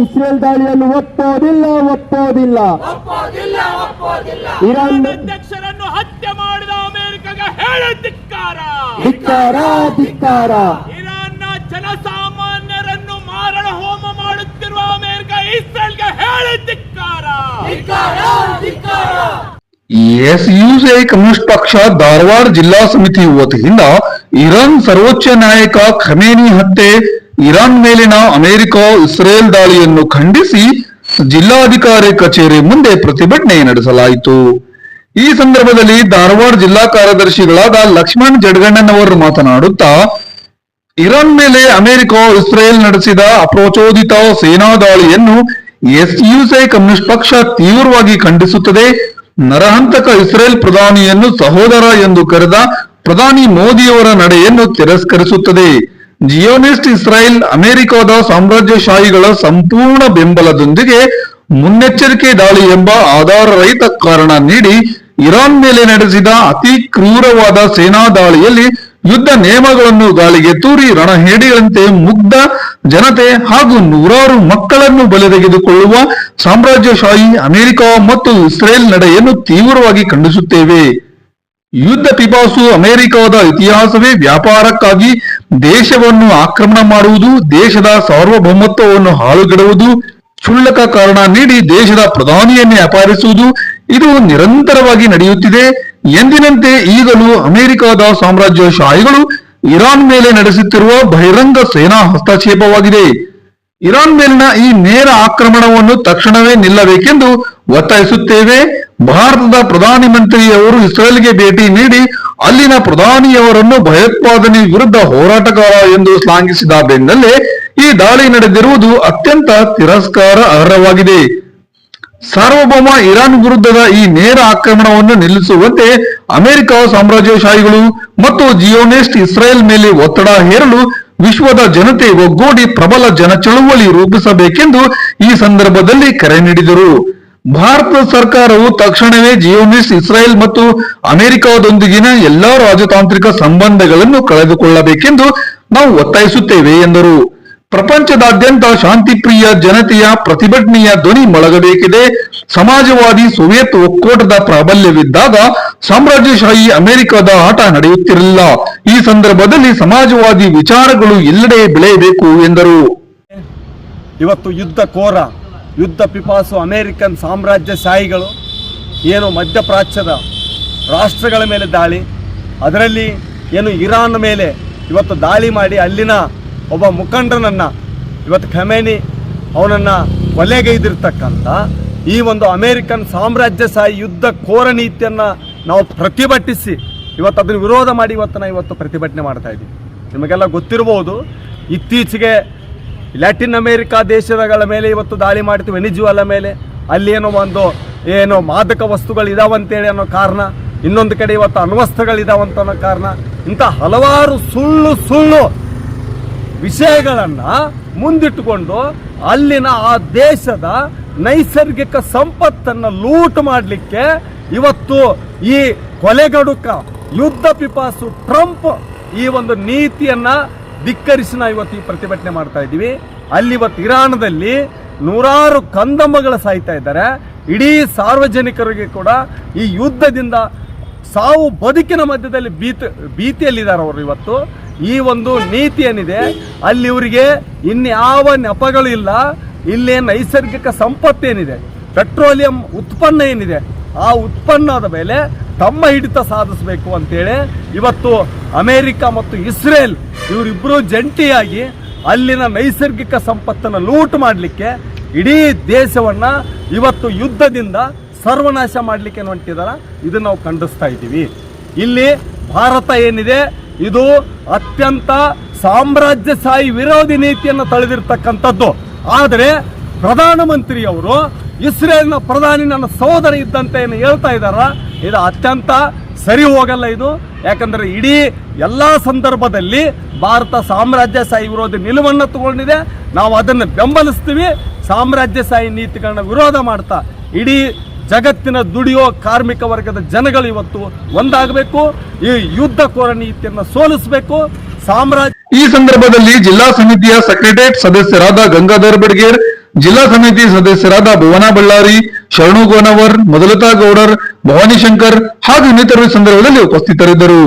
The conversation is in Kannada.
ಇಸ್ರೇಲ್ ದಾಳಿಯನ್ನು ಒಪ್ಪೋದಿಲ್ಲ. ಇರಾನ್ ಅಧ್ಯಕ್ಷರನ್ನು ಹತ್ಯೆ ಮಾಡಿದ ಅಮೆರಿಕಗೆ ಹೇಳಿ ಧಿಕ್ಕಾರ. ಇರಾನ್ನ ಜನಸಾಮಾನ್ಯರನ್ನು ಮಾರಣ ಹೋಮ ಮಾಡುತ್ತಿರುವ ಅಮೆರಿಕ ಇಸ್ರೇಲ್ಗೆ ಹೇಳಿ ಧಿಕ್ಕಾರ. ಎಸ್ಯುಎ ಕಮ್ಯುನಿಸ್ಟ್ ಪಕ್ಷ ಧಾರವಾಡ ಜಿಲ್ಲಾ ಸಮಿತಿ ವತಿಯಿಂದ ಇರಾನ್ ಸರ್ವೋಚ್ಚ ನಾಯಕ ಖಮೇನಿ ಹತ್ಯೆ, ಇರಾನ್ ಮೇಲಿನ ಅಮೆರಿಕ ಇಸ್ರೇಲ್ ದಾಳಿಯನ್ನು ಖಂಡಿಸಿ ಜಿಲ್ಲಾಧಿಕಾರಿ ಕಚೇರಿ ಮುಂದೆ ಪ್ರತಿಭಟನೆ ನಡೆಸಲಾಯಿತು. ಈ ಸಂದರ್ಭದಲ್ಲಿ ಧಾರವಾಡ ಜಿಲ್ಲಾ ಕಾರ್ಯದರ್ಶಿಗಳಾದ ಲಕ್ಷ್ಮಣ್ ಜಡಗಣ್ಣನವರು ಮಾತನಾಡುತ್ತಾ, ಇರಾನ್ ಮೇಲೆ ಅಮೆರಿಕ ಇಸ್ರೇಲ್ ನಡೆಸಿದ ಅಪ್ರಚೋದಿತ ಸೇನಾ ದಾಳಿಯನ್ನು ಎಸ್ಯುಎ ಕಮ್ಯುನಿಸ್ಟ್ ಪಕ್ಷ ತೀವ್ರವಾಗಿ ಖಂಡಿಸುತ್ತದೆ. ನರಹಂತಕ ಇಸ್ರೇಲ್ ಪ್ರಧಾನಿಯನ್ನು ಸಹೋದರ ಎಂದು ಕರೆದ ಪ್ರಧಾನಿ ಮೋದಿಯವರ ನಡೆಯನ್ನು ತಿರಸ್ಕರಿಸುತ್ತದೆ. ಜಿಯೋನಿಸ್ಟ್ ಇಸ್ರೇಲ್ ಅಮೆರಿಕದ ಸಾಮ್ರಾಜ್ಯಶಾಹಿಗಳ ಸಂಪೂರ್ಣ ಬೆಂಬಲದೊಂದಿಗೆ ಮುನ್ನೆಚ್ಚರಿಕೆ ದಾಳಿ ಎಂಬ ಆಧಾರರಹಿತ ಕಾರಣ ನೀಡಿ ಇರಾನ್ ಮೇಲೆ ನಡೆಸಿದ ಅತಿ ಕ್ರೂರವಾದ ಸೇನಾ ದಾಳಿಯಲ್ಲಿ ಯುದ್ಧ ನಿಯಮಗಳನ್ನು ಗಾಳಿಗೆ ತೂರಿ ರಣಹೇಡಿಗಳಂತೆ ಮುಗ್ಧ ಜನತೆ ಹಾಗೂ ನೂರಾರು ಮಕ್ಕಳನ್ನು ಬಲಿ ತೆಗೆದುಕೊಳ್ಳುವ ಸಾಮ್ರಾಜ್ಯಶಾಹಿ ಅಮೆರಿಕ ಮತ್ತು ಇಸ್ರೇಲ್ ನಡೆಯನ್ನು ತೀವ್ರವಾಗಿ ಖಂಡಿಸುತ್ತೇವೆ. ಯುದ್ಧ ಪಿಪಾಸು ಅಮೆರಿಕದ ಇತಿಹಾಸವೇ ವ್ಯಾಪಾರಕ್ಕಾಗಿ ದೇಶವನ್ನು ಆಕ್ರಮಣ ಮಾಡುವುದು, ದೇಶದ ಸಾರ್ವಭೌಮತ್ವವನ್ನು ಹಾಳುಗೆಡುವುದು, ಕ್ಷುಲ್ಲಕ ಕಾರಣ ನೀಡಿ ದೇಶದ ಪ್ರಧಾನಿಯನ್ನೇ ಅಪಹರಿಸುವುದು ಇದು ನಿರಂತರವಾಗಿ ನಡೆಯುತ್ತಿದೆ. ಎಂದಿನಂತೆ ಈಗಲೂ ಅಮೆರಿಕದ ಸಾಮ್ರಾಜ್ಯಶಾಹಿಗಳು ಇರಾನ್ ಮೇಲೆ ನಡೆಸುತ್ತಿರುವ ಬಹಿರಂಗ ಸೇನಾ ಹಸ್ತಕ್ಷೇಪವಾಗಿದೆ. ಇರಾನ್ ಮೇಲಿನ ಈ ನೇರ ಆಕ್ರಮಣವನ್ನು ತಕ್ಷಣವೇ ನಿಲ್ಲಬೇಕೆಂದು ಒತ್ತಾಯಿಸುತ್ತೇವೆ. ಭಾರತದ ಪ್ರಧಾನಿ ಮಂತ್ರಿಯವರು ಇಸ್ರೇಲ್ಗೆ ಭೇಟಿ ನೀಡಿ ಅಲ್ಲಿನ ಪ್ರಧಾನಿಯವರನ್ನು ಭಯೋತ್ಪಾದನೆ ವಿರುದ್ಧ ಹೋರಾಟಗಾರ ಎಂದು ಶ್ಲಾಘಿಸಿದ ಬೆನ್ನಲ್ಲೇ ಈ ದಾಳಿ ನಡೆದಿರುವುದು ಅತ್ಯಂತ ತಿರಸ್ಕಾರ ಅರ್ಹವಾಗಿದೆ. ಸಾರ್ವಭೌಮ ಇರಾನ್ ವಿರುದ್ಧದ ಈ ನೇರ ಆಕ್ರಮಣವನ್ನು ನಿಲ್ಲಿಸುವಂತೆ ಅಮೆರಿಕ ಸಾಮ್ರಾಜ್ಯಶಾಹಿಗಳು ಮತ್ತು ಜಿಯೋನಿಸ್ಟ್ ಇಸ್ರೇಲ್ ಮೇಲೆ ಒತ್ತಡ ಹೇರಲು ವಿಶ್ವದ ಜನತೆ ಒಗ್ಗೂಡಿ ಪ್ರಬಲ ಜನ ಚಳುವಳಿ ರೂಪಿಸಬೇಕೆಂದು ಈ ಸಂದರ್ಭದಲ್ಲಿ ಕರೆ ನೀಡಿದರು. ಭಾರತ ಸರ್ಕಾರವು ತಕ್ಷಣವೇ ಜಿಯೋನಿಸ್ಟ್ ಇಸ್ರೇಲ್ ಮತ್ತು ಅಮೆರಿಕದೊಂದಿಗಿನ ಎಲ್ಲಾ ರಾಜತಾಂತ್ರಿಕ ಸಂಬಂಧಗಳನ್ನು ಕಳೆದುಕೊಳ್ಳಬೇಕೆಂದು ನಾವು ಒತ್ತಾಯಿಸುತ್ತೇವೆ ಎಂದರು. ಪ್ರಪಂಚದಾದ್ಯಂತ ಶಾಂತಿಪ್ರಿಯ ಜನತೆಯ ಪ್ರತಿಭಟನೆಯ ಧ್ವನಿ ಮೊಳಗಬೇಕಿದೆ. ಸಮಾಜವಾದಿ ಸೋವಿಯತ್ ಒಕ್ಕೂಟದ ಪ್ರಾಬಲ್ಯವಿದ್ದಾಗ ಸಾಮ್ರಾಜ್ಯಶಾಹಿ ಅಮೆರಿಕದ ಆಟ ನಡೆಯುತ್ತಿರಲಿಲ್ಲ. ಈ ಸಂದರ್ಭದಲ್ಲಿ ಸಮಾಜವಾದಿ ವಿಚಾರಗಳು ಎಲ್ಲೆಡೆ ಬೆಳೆಯಬೇಕು ಎಂದರು. ಇವತ್ತು ಯುದ್ಧ ಪಿಪಾಸು ಅಮೆರಿಕನ್ ಸಾಮ್ರಾಜ್ಯಶಾಹಿಗಳು ಏನು ಮಧ್ಯಪ್ರಾಚ್ಯದ ರಾಷ್ಟ್ರಗಳ ಮೇಲೆ ದಾಳಿ, ಅದರಲ್ಲಿ ಏನು ಇರಾನ್ ಮೇಲೆ ಇವತ್ತು ದಾಳಿ ಮಾಡಿ ಅಲ್ಲಿನ ಒಬ್ಬ ಮುಖಂಡನನ್ನು ಇವತ್ತು ಖಮೇನಿ ಅವನನ್ನು ಕೊಲೆಗೈದಿರ್ತಕ್ಕಂಥ ಈ ಒಂದು ಅಮೆರಿಕನ್ ಸಾಮ್ರಾಜ್ಯಶಾಹಿ ಯುದ್ಧ ಕೋರ ನೀತಿಯನ್ನು ನಾವು ಪ್ರತಿಭಟಿಸಿ ಇವತ್ತು ಅದನ್ನು ವಿರೋಧ ಮಾಡಿ ಇವತ್ತು ಪ್ರತಿಭಟನೆ ಮಾಡ್ತಾ ಇದ್ದೀವಿ. ನಿಮಗೆಲ್ಲ ಗೊತ್ತಿರಬಹುದು, ಇತ್ತೀಚೆಗೆ ಲ್ಯಾಟಿನ್ ಅಮೇರಿಕಾ ದೇಶಗಳ ಮೇಲೆ ಇವತ್ತು ದಾಳಿ ಮಾಡ್ತೀವಿ, ವೆನಿಜುವೆಲಾ ಮೇಲೆ. ಅಲ್ಲಿ ಏನೋ ಮಾದಕ ವಸ್ತುಗಳು ಇದಾವಂತೇಳಿ ಅನ್ನೋ ಕಾರಣ, ಇನ್ನೊಂದು ಕಡೆ ಇವತ್ತು ಅಣ್ವಸ್ತ್ರಗಳಿದಾವಂತ ಅನ್ನೋ ಕಾರಣ, ಇಂಥ ಹಲವಾರು ಸುಳ್ಳು ವಿಷಯಗಳನ್ನು ಮುಂದಿಟ್ಟುಕೊಂಡು ಅಲ್ಲಿನ ಆ ದೇಶದ ನೈಸರ್ಗಿಕ ಸಂಪತ್ತನ್ನು ಲೂಟ್ ಮಾಡಲಿಕ್ಕೆ ಇವತ್ತು ಈ ಕೊಲೆಗಡುಕ ಯುದ್ಧ ಪಿಪಾಸು ಟ್ರಂಪ್ ಈ ಒಂದು ನೀತಿಯನ್ನ ಧಿಕ್ಕರಿಸಿ ನಾವು ಇವತ್ತು ಈ ಪ್ರತಿಭಟನೆ ಮಾಡ್ತಾ ಇದ್ದೀವಿ. ಅಲ್ಲಿ ಇವತ್ತು ಇರಾನದಲ್ಲಿ ನೂರಾರು ಕಂದಮ್ಮಗಳು ಸಾಯ್ತಾ ಇದ್ದಾರೆ. ಇಡೀ ಸಾರ್ವಜನಿಕರಿಗೆ ಕೂಡ ಈ ಯುದ್ಧದಿಂದ ಸಾವು ಬದುಕಿನ ಮಧ್ಯದಲ್ಲಿ ಭೀತಿಯಲ್ಲಿದ್ದಾರೆ ಅವರು. ಇವತ್ತು ಈ ಒಂದು ನೀತಿ ಏನಿದೆ ಅಲ್ಲಿ ಇವರಿಗೆ ಇನ್ಯಾವ ನೆಪಗಳು ಇಲ್ಲ. ಇಲ್ಲೇ ನೈಸರ್ಗಿಕ ಸಂಪತ್ತೇನಿದೆ, ಪೆಟ್ರೋಲಿಯಂ ಉತ್ಪನ್ನ ಏನಿದೆ, ಆ ಉತ್ಪನ್ನದ ಮೇಲೆ ತಮ್ಮ ಹಿಡಿತ ಸಾಧಿಸಬೇಕು ಅಂತೇಳಿ ಇವತ್ತು ಅಮೆರಿಕ ಮತ್ತು ಇಸ್ರೇಲ್ ಇವರಿಬ್ಬರು ಜಂಟಿಯಾಗಿ ಅಲ್ಲಿನ ನೈಸರ್ಗಿಕ ಸಂಪತ್ತನ್ನು ಲೂಟ್ ಮಾಡಲಿಕ್ಕೆ ಇಡೀ ದೇಶವನ್ನು ಇವತ್ತು ಯುದ್ಧದಿಂದ ಸರ್ವನಾಶ ಮಾಡಲಿಕ್ಕೆ ಹೊಂಟಿದಾರ. ಇದನ್ನು ನಾವು ಖಂಡಿಸ್ತಾ ಇದ್ದೀವಿ. ಇಲ್ಲಿ ಭಾರತ ಏನಿದೆ ಇದು ಅತ್ಯಂತ ಸಾಮ್ರಾಜ್ಯಶಾಹಿ ವಿರೋಧಿ ನೀತಿಯನ್ನು ತಳೆದಿರ್ತಕ್ಕಂಥದ್ದು. ಆದರೆ ಪ್ರಧಾನಮಂತ್ರಿಯವರು ಇಸ್ರೇಲ್ನ ಪ್ರಧಾನಿ ನನ್ನ ಸಹೋದರ ಇದ್ದಂತೆ ಏನು ಹೇಳ್ತಾ ಇದ್ದಾರ, ಇದು ಅತ್ಯಂತ ಸರಿ ಹೋಗಲ್ಲ ಇದು. ಯಾಕಂದರೆ ಇಡೀ ಎಲ್ಲ ಸಂದರ್ಭದಲ್ಲಿ ಭಾರತ ಸಾಮ್ರಾಜ್ಯಶಾಹಿ ವಿರೋಧಿ ನಿಲುವನ್ನು ತಗೊಂಡಿದೆ. ನಾವು ಅದನ್ನು ಬೆಂಬಲಿಸ್ತೀವಿ. ಸಾಮ್ರಾಜ್ಯಶಾಹಿ ನೀತಿಗಳನ್ನ ವಿರೋಧ ಮಾಡ್ತಾ ಇಡೀ ಜಗತ್ತಿನ ದುಡಿಯೋ ಕಾರ್ಮಿಕ ವರ್ಗದ ಜನಗಳು ಇವತ್ತು ಒಂದಾಗಬೇಕು. ಈ ಯುದ್ಧ ಕೋರ ನೀತಿಯನ್ನು ಸೋಲಿಸಬೇಕು. ಈ ಸಂದರ್ಭದಲ್ಲಿ ಜಿಲ್ಲಾ ಸಮಿತಿಯ ಸೆಕ್ರೆಟರಿಯೇಟ್ ಸದಸ್ಯರಾದ ಗಂಗಾಧರ್ ಬಡ್ಗೇರ್, ಜಿಲ್ಲಾ ಸಮಿತಿ ಸದಸ್ಯರಾದ ಭುವನ ಬಳ್ಳಾರಿ, ಶರಣು ಗೋನವರ್, ಮೊದಲತಾ ಗೌಡರ್, ಭವಾನಿ ಶಂಕರ್ ಹಾಗೂ ಇನ್ನಿತರರು ಈ ಸಂದರ್ಭದಲ್ಲಿ ಉಪಸ್ಥಿತರಿದ್ದರು.